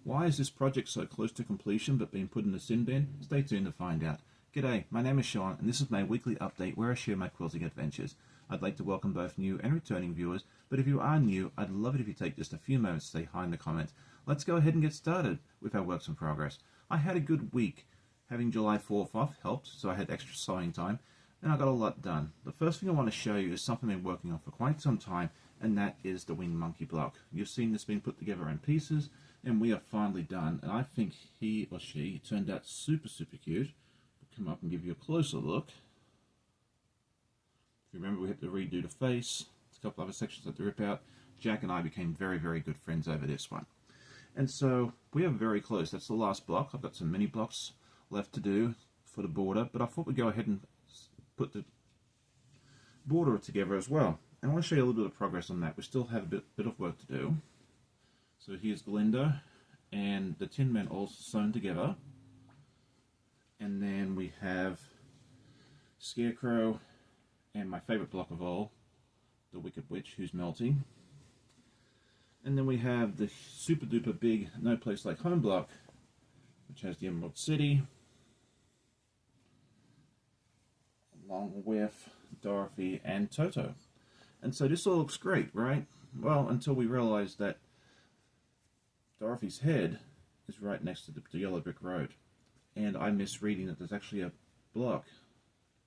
Why is this project so close to completion but being put in the sin bin? Stay tuned to find out. G'day, my name is Sean and this is my weekly update where I share my quilting adventures. I'd like to welcome both new and returning viewers, but if you are new, I'd love it if you take just a few moments to say hi in the comments. Let's go ahead and get started with our works in progress. I had a good week. Having July 4th off helped, so I had extra sewing time, and I got a lot done. The first thing I want to show you is something I've been working on for quite some time, and that is the winged monkey block. You've seen this being put together in pieces, and we are finally done, and I think he or she turned out super cute. We'll come up and give you a closer look. If you remember, we had to redo the face. There's a couple other sections I had to rip out. Jack and I became very good friends over this one. And so we are very close. That's the last block. I've got some mini blocks left to do for the border, but I thought we'd go ahead and put the border together as well. And I want to show you a little bit of progress on that. We still have a bit of work to do. So here's Glinda and the Tin Men all sewn together. And then we have Scarecrow and my favourite block of all, the Wicked Witch who's melting. And then we have the super duper big No Place Like Home block, which has the Emerald City, along with Dorothy and Toto. And so this all looks great, right? Well, until we realize that Dorothy's head is right next to the yellow brick road. And I misreading that there's actually a block,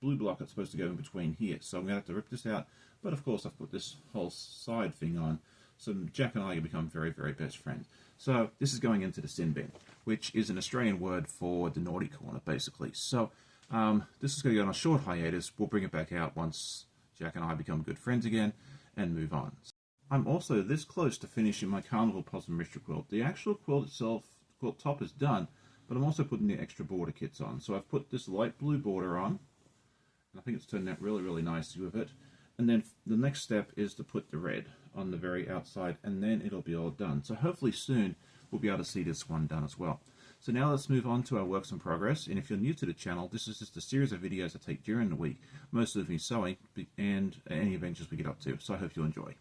blue block that's supposed to go in between here. So I'm going to have to rip this out. But of course I've put this whole side thing on. So Jack and I have become very best friends. So this is going into the sin bin, which is an Australian word for the naughty corner, basically. So this is going to go on a short hiatus. We'll bring it back out once Jack and I become good friends again and move on. I'm also this close to finishing my Carnival Puzzle Mystery quilt. The actual quilt itself, quilt top is done, but I'm also putting the extra border kits on. So I've put this light blue border on, and I think it's turned out really nicely with it. And then the next step is to put the red on the very outside, and then it'll be all done. So hopefully soon we'll be able to see this one done as well. So now let's move on to our works in progress. And if you're new to the channel, this is just a series of videos I take during the week, most of me sewing and any adventures we get up to. So I hope you enjoy.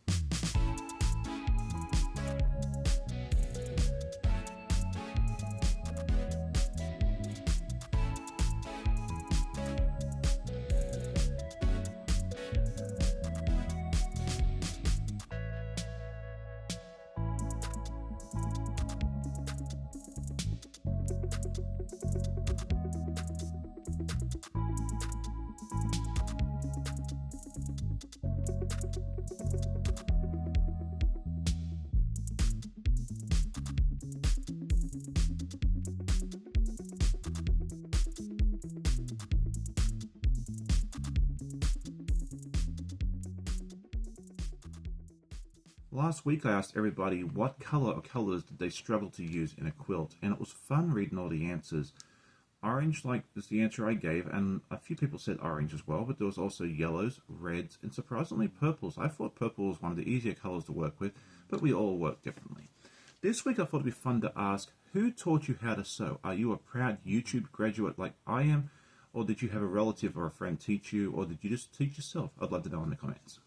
Last week I asked everybody what color or colors did they struggle to use in a quilt, and it was fun reading all the answers. Orange, like, is the answer I gave, and a few people said orange as well, but there was also yellows, reds, and surprisingly purples. I thought purple was one of the easier colors to work with, but we all work differently. This week I thought it'd be fun to ask, who taught you how to sew? Are you a proud YouTube graduate like I am, or did you have a relative or a friend teach you, or did you just teach yourself? I'd love to know in the comments.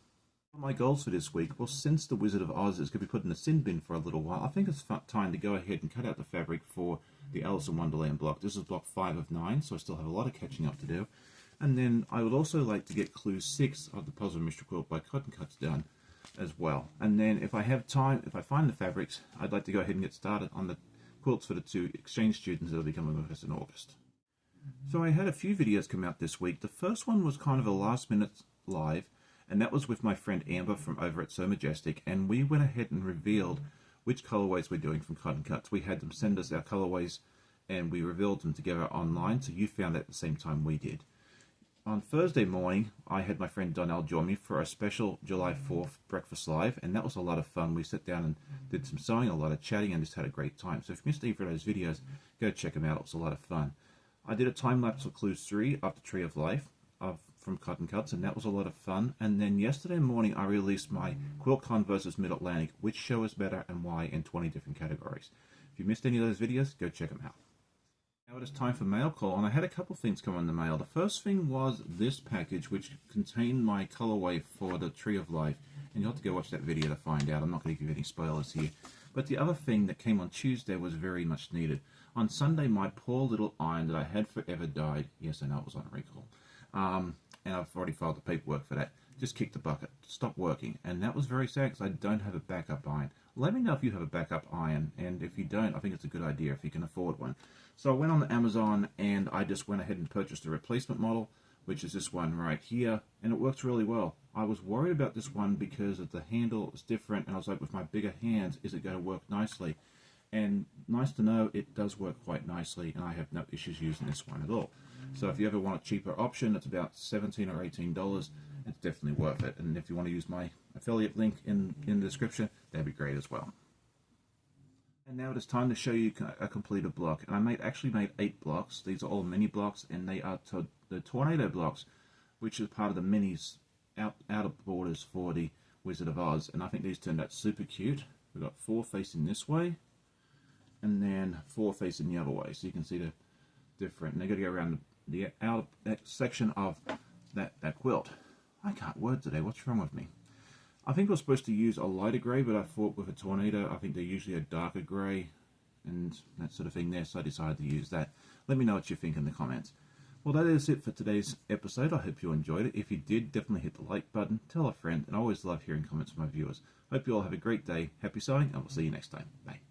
My goals for this week, well, since the Wizard of Oz is going to be put in the sin bin for a little while, I think it's time to go ahead and cut out the fabric for the Alice in Wonderland block. This is block 5 of 9, so I still have a lot of catching up to do. And then I would also like to get clue 6 of the Puzzle Mystery Quilt by Cotton Cuts done as well. And then if I have time, if I find the fabrics, I'd like to go ahead and get started on the quilts for the 2 exchange students that will be coming with us in August. So I had a few videos come out this week. The first one was kind of a last minute live, and that was with my friend Amber from over at So Majestic, and we went ahead and revealed which colorways we're doing from Cotton Cuts. We had them send us our colorways and we revealed them together online, so you found out at the same time we did. On Thursday morning, I had my friend Donnell join me for a special July 4th breakfast live, and that was a lot of fun. We sat down and did some sewing, a lot of chatting, and just had a great time. So if you missed either of those videos, go check them out. It was a lot of fun. I did a time lapse of Clue 3 of the Tree of Life from Cotton Cuts, and that was a lot of fun. And then yesterday morning, I released my QuiltCon versus Mid-Atlantic, which show is better and why, in 20 different categories. If you missed any of those videos, go check them out. Now it is time for mail call, and I had a couple things come in the mail. The first thing was this package, which contained my colorway for the Tree of Life, and you'll have to go watch that video to find out. I'm not going to give you any spoilers here. But the other thing that came on Tuesday was very much needed. On Sunday, my poor little iron that I had forever died. Yes, I know it was on recall. And I've already filed the paperwork for that. Just kicked the bucket, stopped working. And that was very sad because I don't have a backup iron. Let me know if you have a backup iron. And if you don't, I think it's a good idea if you can afford one. So I went on Amazon and I just went ahead and purchased a replacement model, which is this one right here. And it works really well. I was worried about this one because of the handle is different. And I was like, with my bigger hands, is it going to work nicely? And nice to know it does work quite nicely, and I have no issues using this one at all. So if you ever want a cheaper option, it's about $17 or $18. It's definitely worth it. And if you want to use my affiliate link in the description, that'd be great as well. And now it is time to show you a completed block. And I actually made 8 blocks. These are all mini blocks, and they are the tornado blocks, which is part of the minis outer borders for the Wizard of Oz. And I think these turned out super cute. We've got 4 facing this way, and then 4 facing the other way, so you can see the different. And they're going to go around the outer section of that quilt. I can't word today. What's wrong with me? I think we're supposed to use a lighter grey, but I thought with a tornado, I think they're usually a darker grey and that sort of thing there, so I decided to use that. Let me know what you think in the comments. Well, that is it for today's episode. I hope you enjoyed it. If you did, definitely hit the like button, tell a friend, and I always love hearing comments from my viewers. Hope you all have a great day. Happy sewing, and we'll see you next time. Bye.